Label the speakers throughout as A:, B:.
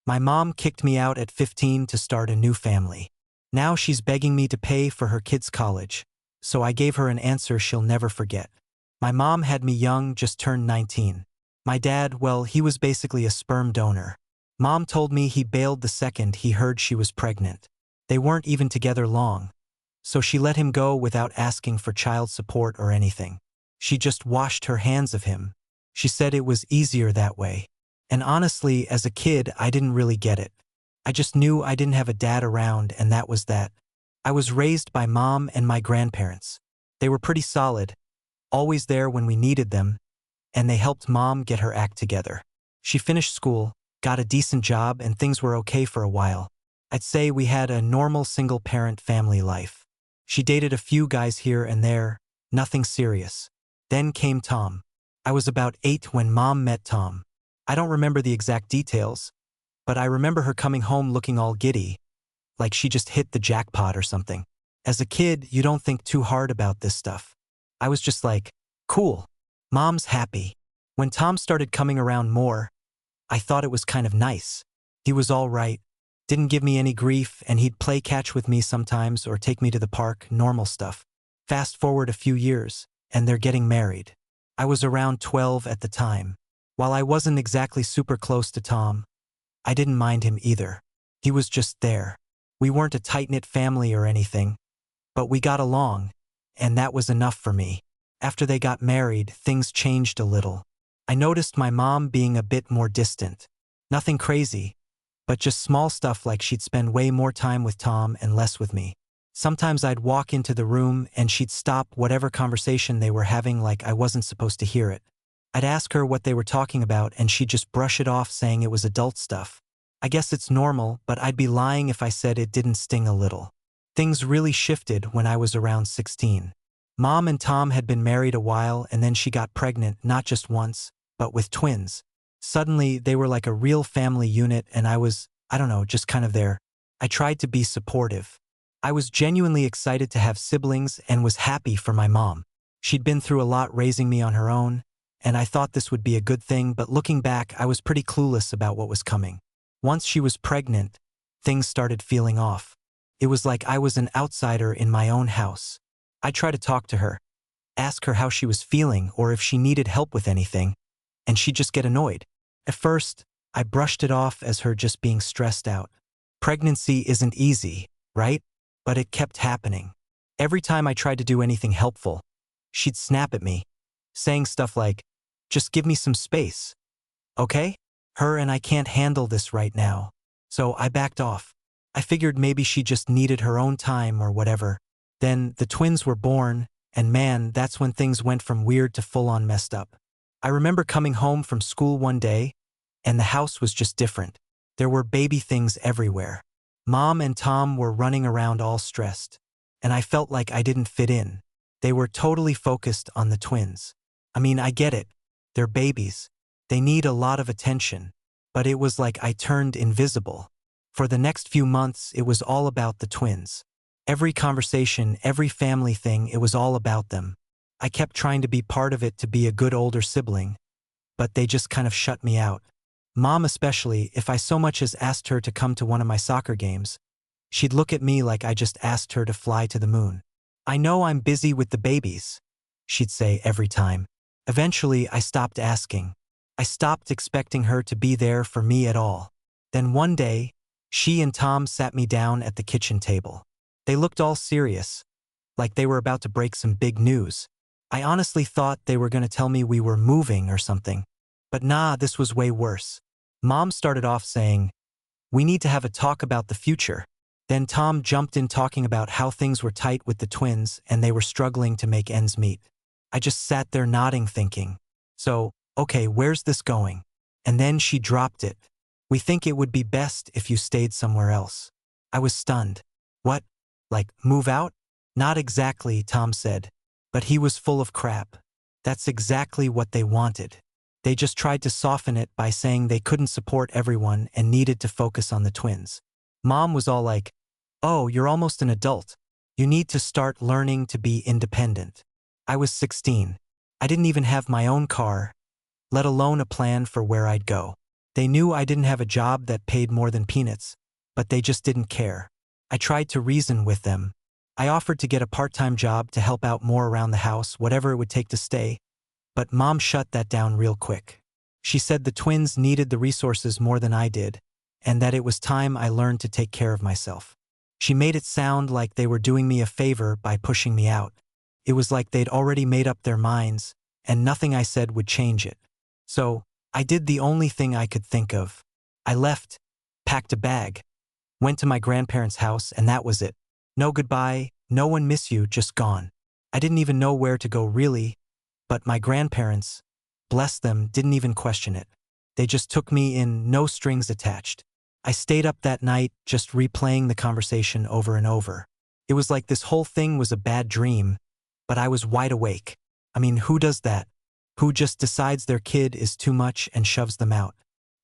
A: My mom kicked me out at 15 to start a new family. Now she's begging me to pay for her kids' college, so I gave her an answer she'll never forget. My mom had me young, just turned 19. My dad, well, he was basically a sperm donor. Mom told me he bailed the second he heard she was pregnant. They weren't even together long, so she let him go without asking for child support or anything. She just washed her hands of him. She said it was easier that way. And honestly, as a kid, I didn't really get it. I just knew I didn't have a dad around, and that was that. I was raised by mom and my grandparents. They were pretty solid, always there when we needed them, and they helped mom get her act together. She finished school, got a decent job, and things were okay for a while. I'd say we had a normal single-parent family life. She dated a few guys here and there, nothing serious. Then came Tom. I was about 8 when mom met Tom. I don't remember the exact details, but I remember her coming home looking all giddy, like she just hit the jackpot or something. As a kid, you don't think too hard about this stuff. I was just like, cool. Mom's happy. When Tom started coming around more, I thought it was kind of nice. He was all right, didn't give me any grief, and he'd play catch with me sometimes or take me to the park, normal stuff. Fast forward a few years, and they're getting married. I was around 12 at the time. While I wasn't exactly super close to Tom, I didn't mind him either. He was just there. We weren't a tight-knit family or anything, but we got along, and that was enough for me. After they got married, things changed a little. I noticed my mom being a bit more distant. Nothing crazy, but just small stuff like she'd spend way more time with Tom and less with me. Sometimes I'd walk into the room and she'd stop whatever conversation they were having like I wasn't supposed to hear it. I'd ask her what they were talking about and she'd just brush it off saying it was adult stuff. I guess it's normal, but I'd be lying if I said it didn't sting a little. Things really shifted when I was around 16. Mom and Tom had been married a while and then she got pregnant not just once, but with twins. Suddenly, they were like a real family unit and I was, I don't know, just kind of there. I tried to be supportive. I was genuinely excited to have siblings and was happy for my mom. She'd been through a lot raising me on her own, and I thought this would be a good thing, but looking back, I was pretty clueless about what was coming. Once she was pregnant, things started feeling off. It was like I was an outsider in my own house. I tried to talk to her, ask her how she was feeling or if she needed help with anything, and she'd just get annoyed. At first, I brushed it off as her just being stressed out. Pregnancy isn't easy, right? But it kept happening. Every time I tried to do anything helpful, she'd snap at me, saying stuff like, "Just give me some space. Okay? Her and I can't handle this right now." So I backed off. I figured maybe she just needed her own time or whatever. Then the twins were born, and man, that's when things went from weird to full-on messed up. I remember coming home from school one day, and the house was just different. There were baby things everywhere. Mom and Tom were running around all stressed, and I felt like I didn't fit in. They were totally focused on the twins. I mean, I get it. They're babies. They need a lot of attention. But it was like I turned invisible. For the next few months, it was all about the twins. Every conversation, every family thing, it was all about them. I kept trying to be part of it, to be a good older sibling, but they just kind of shut me out. Mom especially, if I so much as asked her to come to one of my soccer games, she'd look at me like I just asked her to fly to the moon. "I know I'm busy with the babies," she'd say every time. Eventually, I stopped asking. I stopped expecting her to be there for me at all. Then one day, she and Tom sat me down at the kitchen table. They looked all serious, like they were about to break some big news. I honestly thought they were going to tell me we were moving or something. But nah, this was way worse. Mom started off saying, "We need to have a talk about the future." Then Tom jumped in talking about how things were tight with the twins and they were struggling to make ends meet. I just sat there nodding, thinking, so, okay, where's this going? And then she dropped it. "We think it would be best if you stayed somewhere else." I was stunned. "What? Like, move out?" "Not exactly," Tom said, but he was full of crap. That's exactly what they wanted. They just tried to soften it by saying they couldn't support everyone and needed to focus on the twins. Mom was all like, "Oh, you're almost an adult. You need to start learning to be independent." I was 16. I didn't even have my own car, let alone a plan for where I'd go. They knew I didn't have a job that paid more than peanuts, but they just didn't care. I tried to reason with them. I offered to get a part-time job to help out more around the house, whatever it would take to stay, but Mom shut that down real quick. She said the twins needed the resources more than I did, and that it was time I learned to take care of myself. She made it sound like they were doing me a favor by pushing me out. It was like they'd already made up their minds, and nothing I said would change it. So, I did the only thing I could think of. I left, packed a bag, went to my grandparents' house, and that was it. No goodbye, no one miss you, just gone. I didn't even know where to go really, but my grandparents, bless them, didn't even question it. They just took me in, no strings attached. I stayed up that night just replaying the conversation over and over. It was like this whole thing was a bad dream, but I was wide awake. I mean, who does that? Who just decides their kid is too much and shoves them out?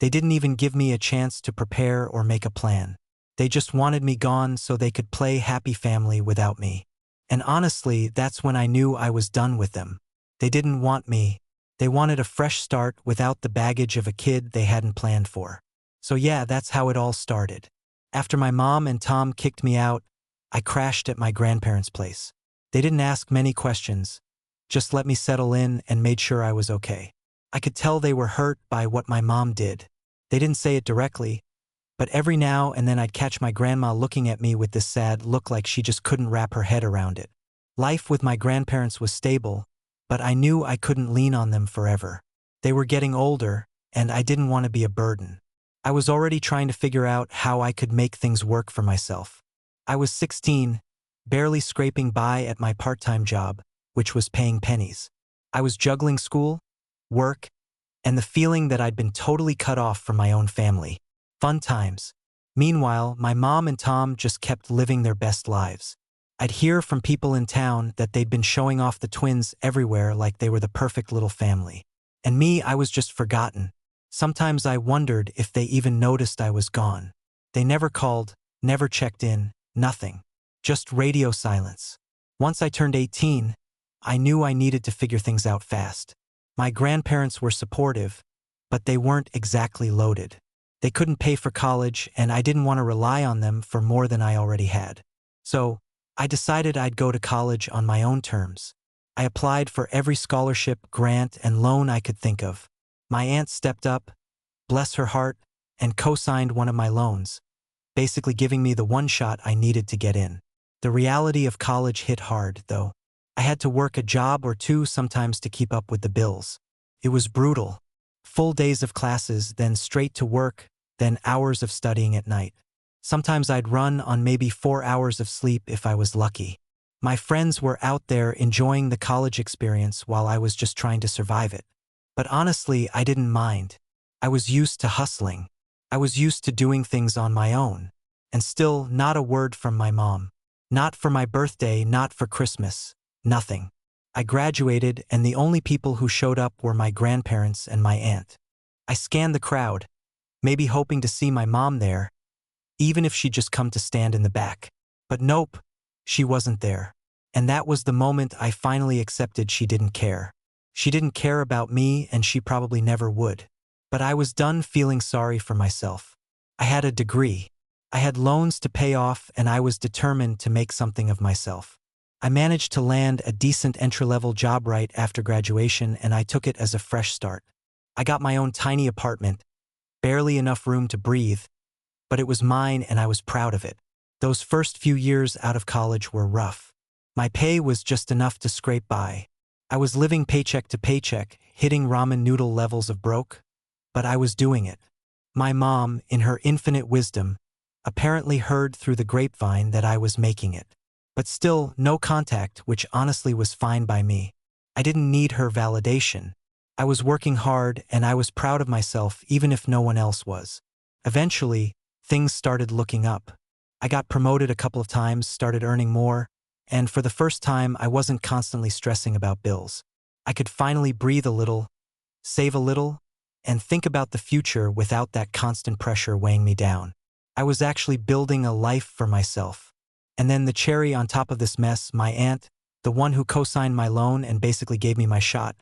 A: They didn't even give me a chance to prepare or make a plan. They just wanted me gone so they could play happy family without me. And honestly, that's when I knew I was done with them. They didn't want me. They wanted a fresh start without the baggage of a kid they hadn't planned for. So yeah, that's how it all started. After my mom and Tom kicked me out, I crashed at my grandparents' place. They didn't ask many questions, just let me settle in and made sure I was okay. I could tell they were hurt by what my mom did. They didn't say it directly, but every now and then I'd catch my grandma looking at me with this sad look like she just couldn't wrap her head around it. Life with my grandparents was stable, but I knew I couldn't lean on them forever. They were getting older, and I didn't want to be a burden. I was already trying to figure out how I could make things work for myself. I was 16, barely scraping by at my part-time job, which was paying pennies. I was juggling school, work, and the feeling that I'd been totally cut off from my own family. Fun times. Meanwhile, my mom and Tom just kept living their best lives. I'd hear from people in town that they'd been showing off the twins everywhere like they were the perfect little family. And me, I was just forgotten. Sometimes I wondered if they even noticed I was gone. They never called, never checked in, nothing. Just radio silence. Once I turned 18, I knew I needed to figure things out fast. My grandparents were supportive, but they weren't exactly loaded. They couldn't pay for college, and I didn't want to rely on them for more than I already had. So, I decided I'd go to college on my own terms. I applied for every scholarship, grant, and loan I could think of. My aunt stepped up, bless her heart, and co-signed one of my loans, basically giving me the one shot I needed to get in. The reality of college hit hard, though. I had to work a job or two sometimes to keep up with the bills. It was brutal. Full days of classes, then straight to work, then hours of studying at night. Sometimes I'd run on maybe 4 hours of sleep if I was lucky. My friends were out there enjoying the college experience while I was just trying to survive it. But honestly, I didn't mind. I was used to hustling. I was used to doing things on my own. And still, not a word from my mom. Not for my birthday, not for Christmas. Nothing. I graduated, and the only people who showed up were my grandparents and my aunt. I scanned the crowd, maybe hoping to see my mom there, even if she'd just come to stand in the back. But nope, she wasn't there. And that was the moment I finally accepted she didn't care. She didn't care about me, and she probably never would. But I was done feeling sorry for myself. I had a degree. I had loans to pay off, and I was determined to make something of myself. I managed to land a decent entry-level job right after graduation, and I took it as a fresh start. I got my own tiny apartment, barely enough room to breathe, but it was mine and I was proud of it. Those first few years out of college were rough. My pay was just enough to scrape by. I was living paycheck to paycheck, hitting ramen noodle levels of broke, but I was doing it. My mom, in her infinite wisdom, apparently heard through the grapevine that I was making it. But still, no contact, which honestly was fine by me. I didn't need her validation. I was working hard, and I was proud of myself even if no one else was. Eventually, things started looking up. I got promoted a couple of times, started earning more, and for the first time I wasn't constantly stressing about bills. I could finally breathe a little, save a little, and think about the future without that constant pressure weighing me down. I was actually building a life for myself. And then the cherry on top of this mess, my aunt, the one who co-signed my loan and basically gave me my shot,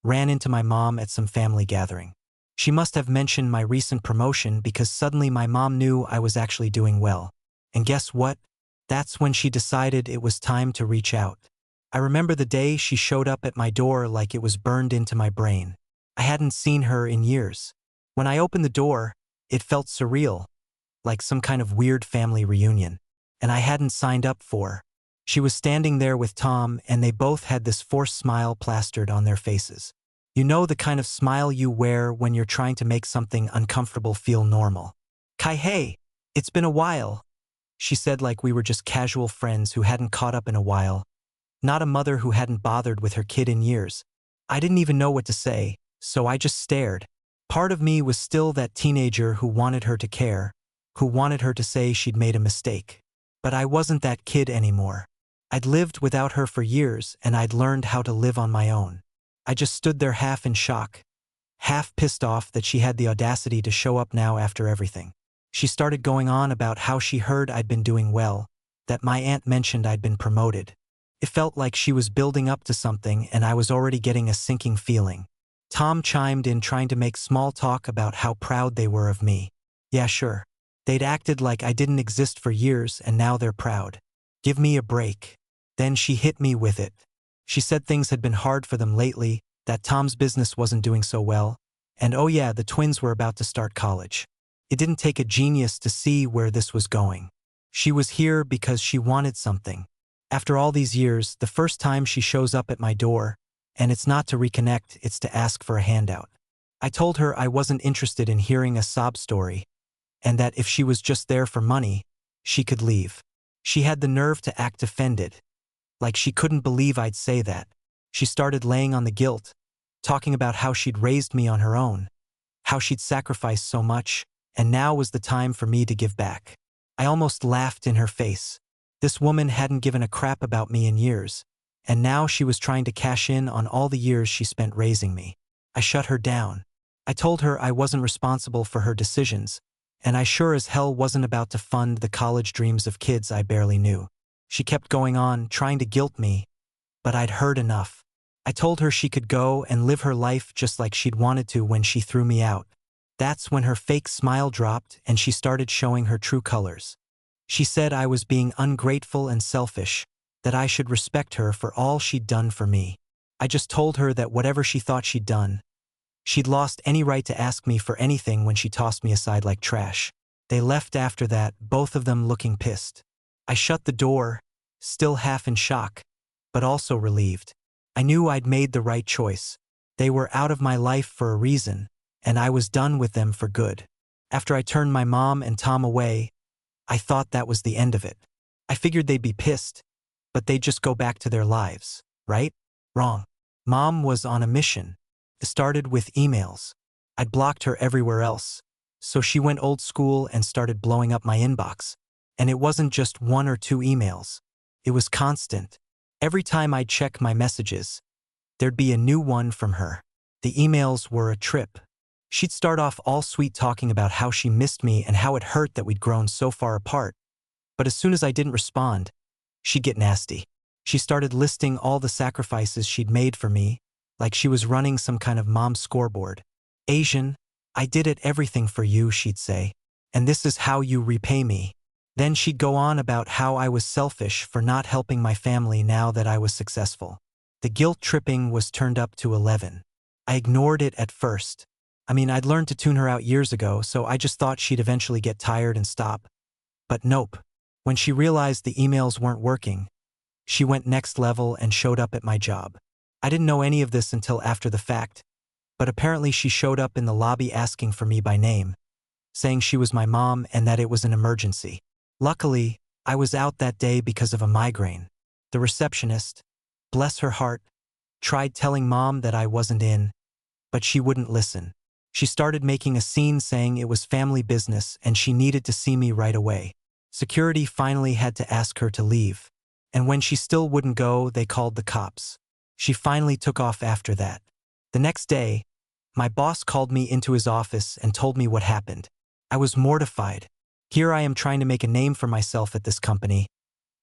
A: ran into my mom at some family gathering. She must have mentioned my recent promotion because suddenly my mom knew I was actually doing well. And guess what? That's when she decided it was time to reach out. I remember the day she showed up at my door like it was burned into my brain. I hadn't seen her in years. When I opened the door, it felt surreal, like some kind of weird family reunion. And I hadn't signed up for. She was standing there with Tom, and they both had this forced smile plastered on their faces. You know, the kind of smile you wear when you're trying to make something uncomfortable feel normal. "Kai, hey, it's been a while," she said, like we were just casual friends who hadn't caught up in a while, not a mother who hadn't bothered with her kid in years. I didn't even know what to say, so I just stared. Part of me was still that teenager who wanted her to care, who wanted her to say she'd made a mistake. But I wasn't that kid anymore. I'd lived without her for years, and I'd learned how to live on my own. I just stood there half in shock, half pissed off that she had the audacity to show up now after everything. She started going on about how she heard I'd been doing well, that my aunt mentioned I'd been promoted. It felt like she was building up to something, and I was already getting a sinking feeling. Tom chimed in, trying to make small talk about how proud they were of me. Yeah, sure. They'd acted like I didn't exist for years, and now they're proud. Give me a break. Then she hit me with it. She said things had been hard for them lately, that Tom's business wasn't doing so well, and oh yeah, the twins were about to start college. It didn't take a genius to see where this was going. She was here because she wanted something. After all these years, the first time she shows up at my door, and it's not to reconnect, it's to ask for a handout. I told her I wasn't interested in hearing a sob story, and that if she was just there for money, she could leave. She had the nerve to act offended, like she couldn't believe I'd say that. She started laying on the guilt, talking about how she'd raised me on her own, how she'd sacrificed so much, and now was the time for me to give back. I almost laughed in her face. This woman hadn't given a crap about me in years, and now she was trying to cash in on all the years she spent raising me. I shut her down. I told her I wasn't responsible for her decisions, and I sure as hell wasn't about to fund the college dreams of kids I barely knew. She kept going on, trying to guilt me, but I'd heard enough. I told her she could go and live her life just like she'd wanted to when she threw me out. That's when her fake smile dropped and she started showing her true colors. She said I was being ungrateful and selfish, that I should respect her for all she'd done for me. I just told her that whatever she thought she'd done, she'd lost any right to ask me for anything when she tossed me aside like trash. They left after that, both of them looking pissed. I shut the door, still half in shock, but also relieved. I knew I'd made the right choice. They were out of my life for a reason, and I was done with them for good. After I turned my mom and Tom away, I thought that was the end of it. I figured they'd be pissed, but they'd just go back to their lives, right? Wrong. Mom was on a mission. It started with emails. I'd blocked her everywhere else, so she went old school and started blowing up my inbox. And it wasn't just one or two emails. It was constant. Every time I'd check my messages, there'd be a new one from her. The emails were a trip. She'd start off all sweet talking about how she missed me and how it hurt that we'd grown so far apart. But as soon as I didn't respond, she'd get nasty. She started listing all the sacrifices she'd made for me, like she was running some kind of mom scoreboard. "Asian, I did everything for you," she'd say, "and this is how you repay me." Then she'd go on about how I was selfish for not helping my family now that I was successful. The guilt tripping was turned up to 11. I ignored it at first. I mean, I'd learned to tune her out years ago, so I just thought she'd eventually get tired and stop. But nope. When she realized the emails weren't working, she went next level and showed up at my job. I didn't know any of this until after the fact, but apparently she showed up in the lobby asking for me by name, saying she was my mom and that it was an emergency. Luckily, I was out that day because of a migraine. The receptionist, bless her heart, tried telling Mom that I wasn't in, but she wouldn't listen. She started making a scene saying it was family business and she needed to see me right away. Security finally had to ask her to leave, and when she still wouldn't go, they called the cops. She finally took off after that. The next day, my boss called me into his office and told me what happened. I was mortified. Here I am trying to make a name for myself at this company,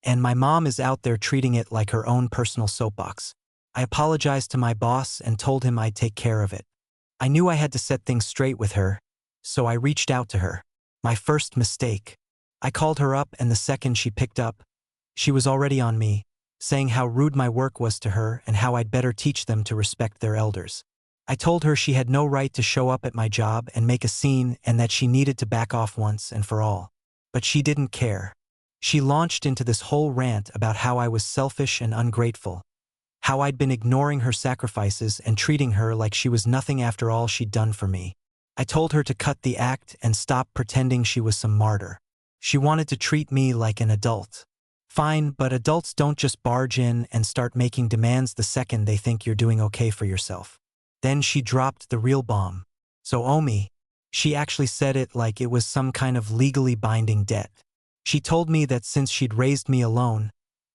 A: and my mom is out there treating it like her own personal soapbox. I apologized to my boss and told him I'd take care of it. I knew I had to set things straight with her, so I reached out to her. My first mistake. I called her up, and the second she picked up, she was already on me, saying how rude my work was to her and how I'd better teach them to respect their elders. I told her she had no right to show up at my job and make a scene and that she needed to back off once and for all. But she didn't care. She launched into this whole rant about how I was selfish and ungrateful, how I'd been ignoring her sacrifices and treating her like she was nothing after all she'd done for me. I told her to cut the act and stop pretending she was some martyr. She wanted to treat me like an adult. Fine, but adults don't just barge in and start making demands the second they think you're doing okay for yourself. Then she dropped the real bomb. So Omi, she actually said it like it was some kind of legally binding debt. She told me that since she'd raised me alone,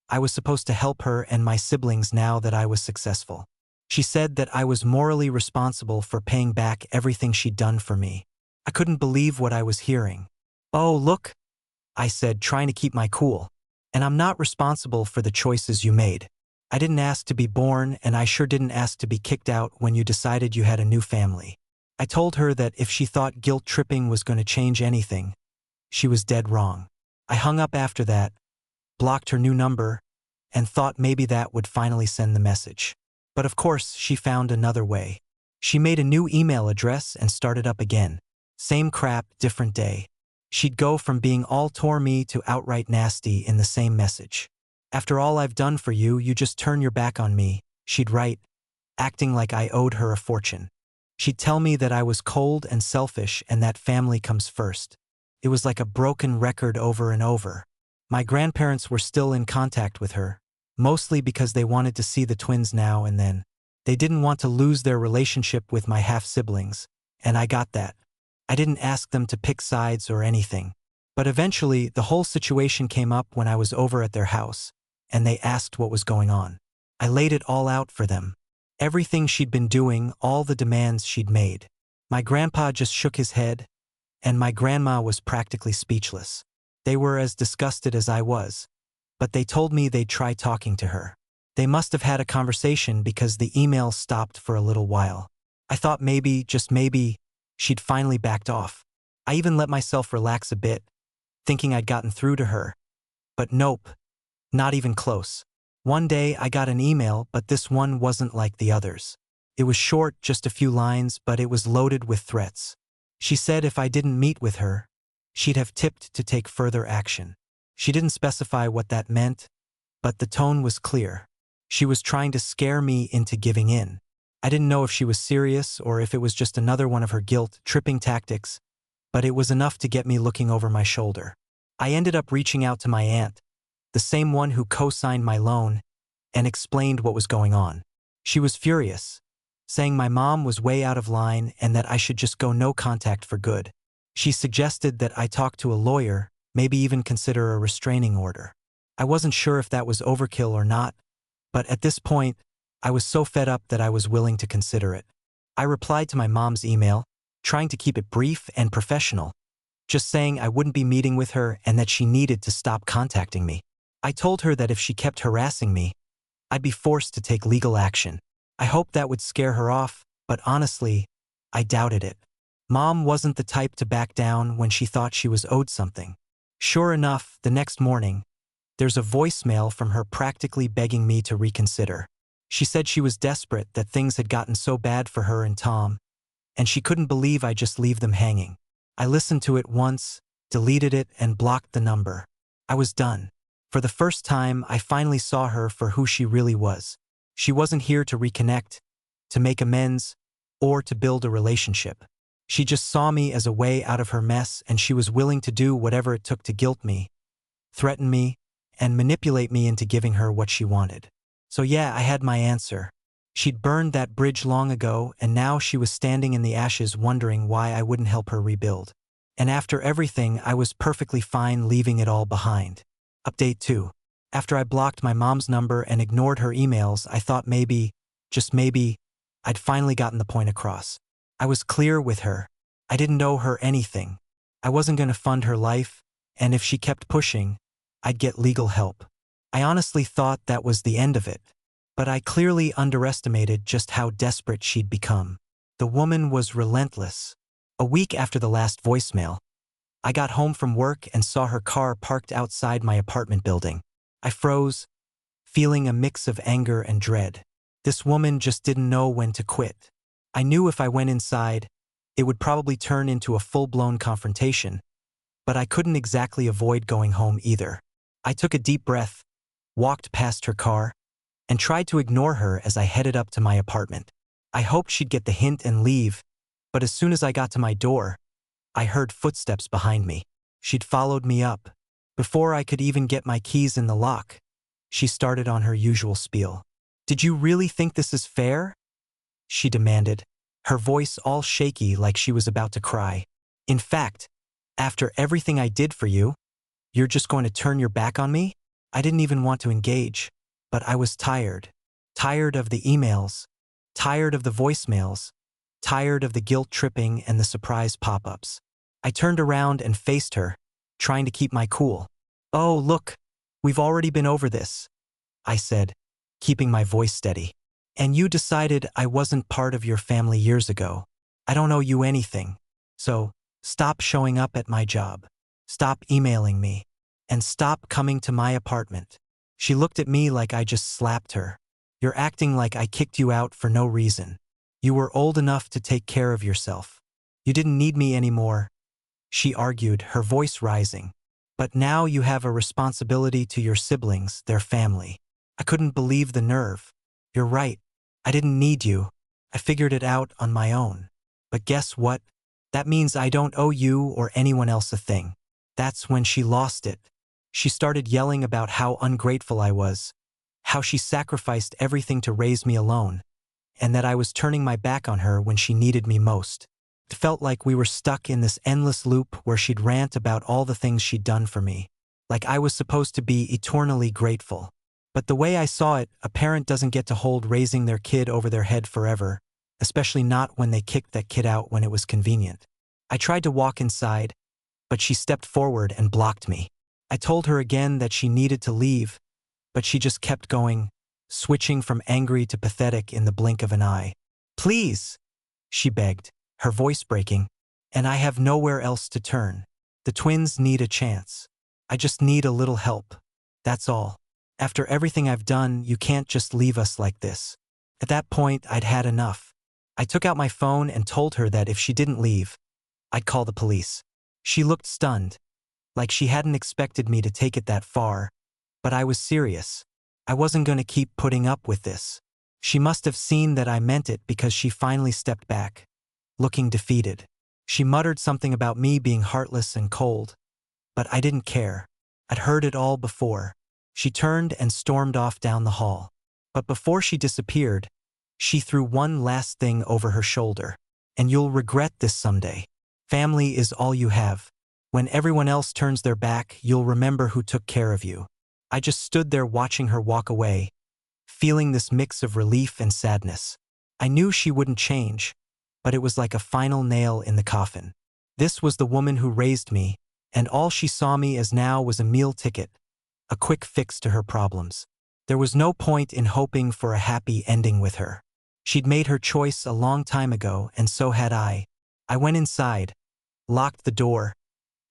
A: I was supposed to help her and my siblings now that I was successful. She said that I was morally responsible for paying back everything she'd done for me. I couldn't believe what I was hearing. "Oh, look," I said, trying to keep my cool. "And I'm not responsible for the choices you made. I didn't ask to be born, and I sure didn't ask to be kicked out when you decided you had a new family." I told her that if she thought guilt tripping was going to change anything, she was dead wrong. I hung up after that, blocked her new number, and thought maybe that would finally send the message. But of course, she found another way. She made a new email address and started up again. Same crap, different day. She'd go from being all tore me to outright nasty in the same message. "After all I've done for you, you just turn your back on me," she'd write, acting like I owed her a fortune. She'd tell me that I was cold and selfish and that family comes first. It was like a broken record over and over. My grandparents were still in contact with her, mostly because they wanted to see the twins now and then. They didn't want to lose their relationship with my half-siblings, and I got that. I didn't ask them to pick sides or anything. But eventually, the whole situation came up when I was over at their house, and they asked what was going on. I laid it all out for them. Everything she'd been doing, all the demands she'd made. My grandpa just shook his head, and my grandma was practically speechless. They were as disgusted as I was, but they told me they'd try talking to her. They must have had a conversation because the email stopped for a little while. I thought maybe, just maybe, she'd finally backed off. I even let myself relax a bit, thinking I'd gotten through to her. But nope, not even close. One day I got an email, but this one wasn't like the others. It was short, just a few lines, but it was loaded with threats. She said if I didn't meet with her, she'd have tipped to take further action. She didn't specify what that meant, but the tone was clear. She was trying to scare me into giving in. I didn't know if she was serious or if it was just another one of her guilt-tripping tactics, but it was enough to get me looking over my shoulder. I ended up reaching out to my aunt, the same one who co-signed my loan, and explained what was going on. She was furious, saying my mom was way out of line and that I should just go no contact for good. She suggested that I talk to a lawyer, maybe even consider a restraining order. I wasn't sure if that was overkill or not, but at this point, I was so fed up that I was willing to consider it. I replied to my mom's email, trying to keep it brief and professional, just saying I wouldn't be meeting with her and that she needed to stop contacting me. I told her that if she kept harassing me, I'd be forced to take legal action. I hoped that would scare her off, but honestly, I doubted it. Mom wasn't the type to back down when she thought she was owed something. Sure enough, the next morning, there's a voicemail from her practically begging me to reconsider. She said she was desperate, that things had gotten so bad for her and Tom, and she couldn't believe I'd just leave them hanging. I listened to it once, deleted it, and blocked the number. I was done. For the first time, I finally saw her for who she really was. She wasn't here to reconnect, to make amends, or to build a relationship. She just saw me as a way out of her mess, and she was willing to do whatever it took to guilt me, threaten me, and manipulate me into giving her what she wanted. So yeah, I had my answer. She'd burned that bridge long ago, and now she was standing in the ashes wondering why I wouldn't help her rebuild. And after everything, I was perfectly fine leaving it all behind. Update 2. After I blocked my mom's number and ignored her emails, I thought maybe, just maybe, I'd finally gotten the point across. I was clear with her. I didn't owe her anything. I wasn't going to fund her life, and if she kept pushing, I'd get legal help. I honestly thought that was the end of it, but I clearly underestimated just how desperate she'd become. The woman was relentless. A week after the last voicemail, I got home from work and saw her car parked outside my apartment building. I froze, feeling a mix of anger and dread. This woman just didn't know when to quit. I knew if I went inside, it would probably turn into a full-blown confrontation, but I couldn't exactly avoid going home either. I took a deep breath, walked past her car, and tried to ignore her as I headed up to my apartment. I hoped she'd get the hint and leave, but as soon as I got to my door, I heard footsteps behind me. She'd followed me up. Before I could even get my keys in the lock, she started on her usual spiel. "Did you really think this is fair?" she demanded, her voice all shaky like she was about to cry. "In fact, after everything I did for you, you're just going to turn your back on me?" I didn't even want to engage, but I was tired. Tired of the emails, tired of the voicemails, tired of the guilt tripping and the surprise pop-ups. I turned around and faced her, trying to keep my cool. "Oh, look, we've already been over this," I said, keeping my voice steady. "And you decided I wasn't part of your family years ago. I don't owe you anything. So, stop showing up at my job. Stop emailing me. And stop coming to my apartment." She looked at me like I just slapped her. "You're acting like I kicked you out for no reason. You were old enough to take care of yourself. You didn't need me anymore," she argued, her voice rising. "But now you have a responsibility to your siblings, their family." I couldn't believe the nerve. "You're right. I didn't need you. I figured it out on my own. But guess what? That means I don't owe you or anyone else a thing." That's when she lost it. She started yelling about how ungrateful I was, how she sacrificed everything to raise me alone, and that I was turning my back on her when she needed me most. It felt like we were stuck in this endless loop where she'd rant about all the things she'd done for me, like I was supposed to be eternally grateful. But the way I saw it, a parent doesn't get to hold raising their kid over their head forever, especially not when they kicked that kid out when it was convenient. I tried to walk inside, but she stepped forward and blocked me. I told her again that she needed to leave, but she just kept going, switching from angry to pathetic in the blink of an eye. "Please," she begged, her voice breaking, "and I have nowhere else to turn. The twins need a chance. I just need a little help. That's all. After everything I've done, you can't just leave us like this." At that point, I'd had enough. I took out my phone and told her that if she didn't leave, I'd call the police. She looked stunned, like she hadn't expected me to take it that far, but I was serious. I wasn't going to keep putting up with this. She must have seen that I meant it because she finally stepped back, looking defeated. She muttered something about me being heartless and cold, but I didn't care. I'd heard it all before. She turned and stormed off down the hall. But before she disappeared, she threw one last thing over her shoulder. "And you'll regret this someday. Family is all you have. When everyone else turns their back, you'll remember who took care of you." I just stood there watching her walk away, feeling this mix of relief and sadness. I knew she wouldn't change, but it was like a final nail in the coffin. This was the woman who raised me, and all she saw me as now was a meal ticket, a quick fix to her problems. There was no point in hoping for a happy ending with her. She'd made her choice a long time ago, and so had I. I went inside, locked the door,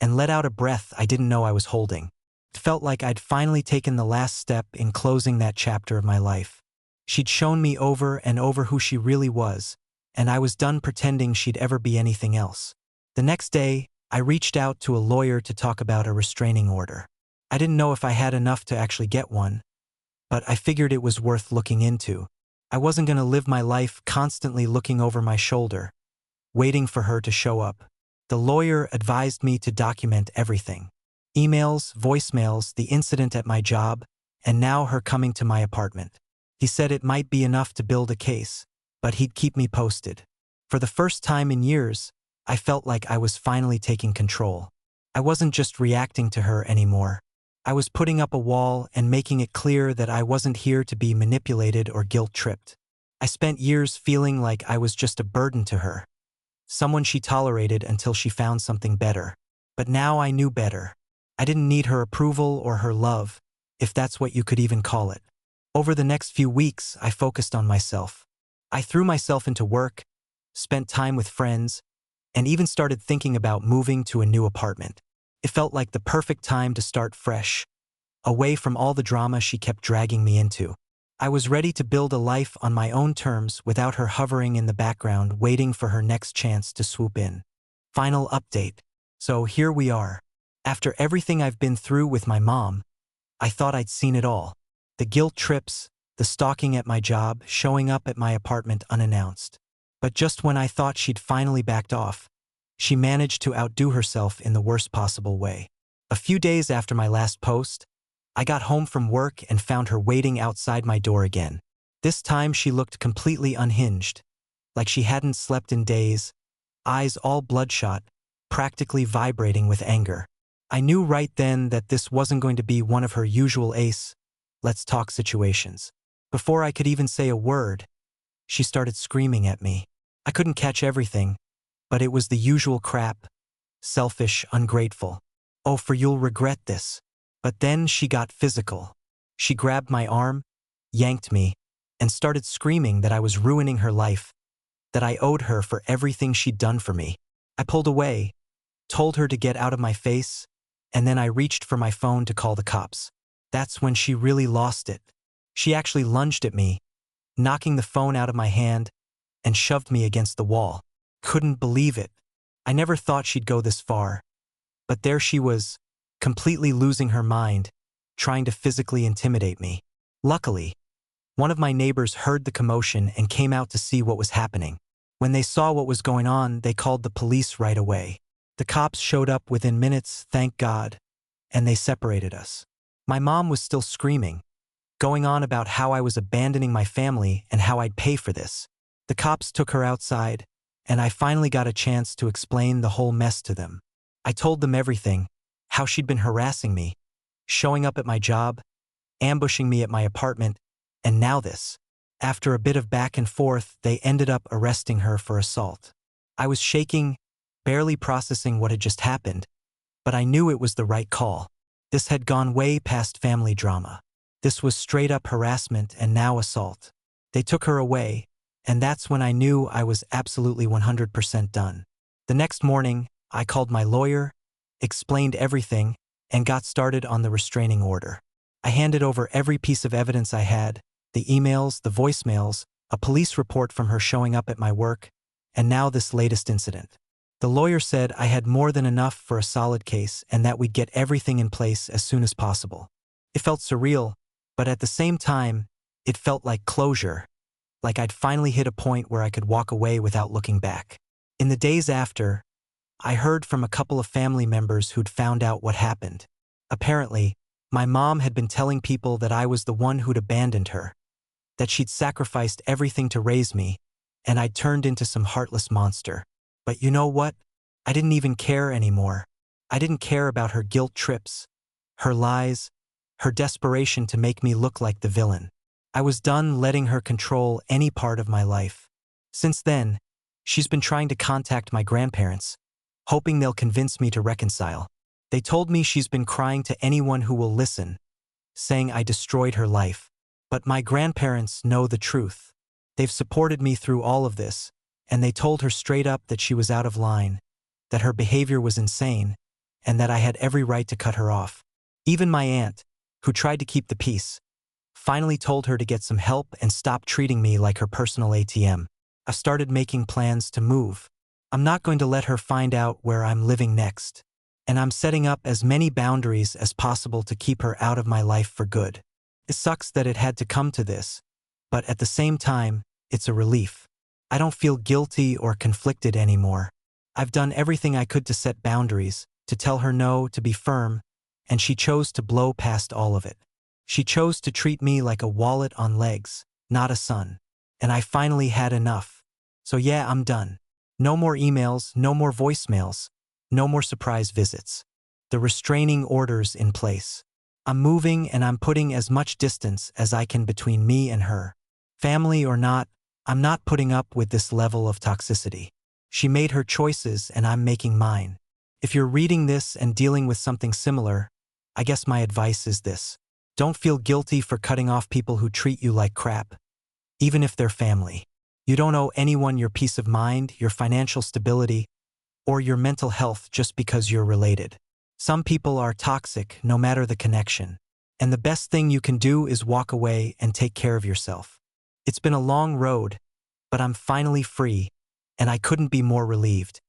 A: and let out a breath I didn't know I was holding. It felt like I'd finally taken the last step in closing that chapter of my life. She'd shown me over and over who she really was, and I was done pretending she'd ever be anything else. The next day, I reached out to a lawyer to talk about a restraining order. I didn't know if I had enough to actually get one, but I figured it was worth looking into. I wasn't going to live my life constantly looking over my shoulder, waiting for her to show up. The lawyer advised me to document everything. Emails, voicemails, the incident at my job, and now her coming to my apartment. He said it might be enough to build a case, but he'd keep me posted. For the first time in years, I felt like I was finally taking control. I wasn't just reacting to her anymore. I was putting up a wall and making it clear that I wasn't here to be manipulated or guilt-tripped. I spent years feeling like I was just a burden to her, someone she tolerated until she found something better. But now I knew better. I didn't need her approval or her love, if that's what you could even call it. Over the next few weeks, I focused on myself. I threw myself into work, spent time with friends, and even started thinking about moving to a new apartment. It felt like the perfect time to start fresh, away from all the drama she kept dragging me into. I was ready to build a life on my own terms without her hovering in the background waiting for her next chance to swoop in. Final update. So here we are. After everything I've been through with my mom, I thought I'd seen it all. The guilt trips, the stalking at my job, showing up at my apartment unannounced. But just when I thought she'd finally backed off, she managed to outdo herself in the worst possible way. A few days after my last post, I got home from work and found her waiting outside my door again. This time she looked completely unhinged, like she hadn't slept in days, eyes all bloodshot, practically vibrating with anger. I knew right then that this wasn't going to be one of her usual let's talk situations. Before I could even say a word, she started screaming at me. I couldn't catch everything, but it was the usual crap. Selfish, ungrateful. Oh, for you'll regret this. But then she got physical. She grabbed my arm, yanked me, and started screaming that I was ruining her life, that I owed her for everything she'd done for me. I pulled away, told her to get out of my face, and then I reached for my phone to call the cops. That's when she really lost it. She actually lunged at me, knocking the phone out of my hand, and shoved me against the wall. Couldn't believe it. I never thought she'd go this far. But there she was, completely losing her mind, trying to physically intimidate me. Luckily, one of my neighbors heard the commotion and came out to see what was happening. When they saw what was going on, they called the police right away. The cops showed up within minutes, thank God, and they separated us. My mom was still screaming, going on about how I was abandoning my family and how I'd pay for this. The cops took her outside, and I finally got a chance to explain the whole mess to them. I told them everything, how she'd been harassing me, showing up at my job, ambushing me at my apartment, and now this. After a bit of back and forth, they ended up arresting her for assault. I was shaking, barely processing what had just happened, but I knew it was the right call. This had gone way past family drama. This was straight-up harassment and now assault. They took her away, and that's when I knew I was absolutely 100% done. The next morning, I called my lawyer, explained everything, and got started on the restraining order. I handed over every piece of evidence I had, the emails, the voicemails, a police report from her showing up at my work, and now this latest incident. The lawyer said I had more than enough for a solid case and that we'd get everything in place as soon as possible. It felt surreal, but at the same time, it felt like closure, like I'd finally hit a point where I could walk away without looking back. In the days after, I heard from a couple of family members who'd found out what happened. Apparently, my mom had been telling people that I was the one who'd abandoned her, that she'd sacrificed everything to raise me, and I'd turned into some heartless monster. But you know what? I didn't even care anymore. I didn't care about her guilt trips, her lies, her desperation to make me look like the villain. I was done letting her control any part of my life. Since then, she's been trying to contact my grandparents, hoping they'll convince me to reconcile. They told me she's been crying to anyone who will listen, saying I destroyed her life. But my grandparents know the truth. They've supported me through all of this, and they told her straight up that she was out of line, that her behavior was insane, and that I had every right to cut her off. Even my aunt, who tried to keep the peace, finally told her to get some help and stop treating me like her personal ATM. I've started making plans to move. I'm not going to let her find out where I'm living next, and I'm setting up as many boundaries as possible to keep her out of my life for good. It sucks that it had to come to this, but at the same time, it's a relief. I don't feel guilty or conflicted anymore. I've done everything I could to set boundaries, to tell her no, to be firm, and she chose to blow past all of it. She chose to treat me like a wallet on legs, not a son. And I finally had enough. So yeah, I'm done. No more emails, no more voicemails, no more surprise visits. The restraining order's in place. I'm moving and I'm putting as much distance as I can between me and her. Family or not, I'm not putting up with this level of toxicity. She made her choices and I'm making mine. If you're reading this and dealing with something similar, I guess my advice is this. Don't feel guilty for cutting off people who treat you like crap, even if they're family. You don't owe anyone your peace of mind, your financial stability, or your mental health just because you're related. Some people are toxic, no matter the connection. And the best thing you can do is walk away and take care of yourself. It's been a long road, but I'm finally free, and I couldn't be more relieved.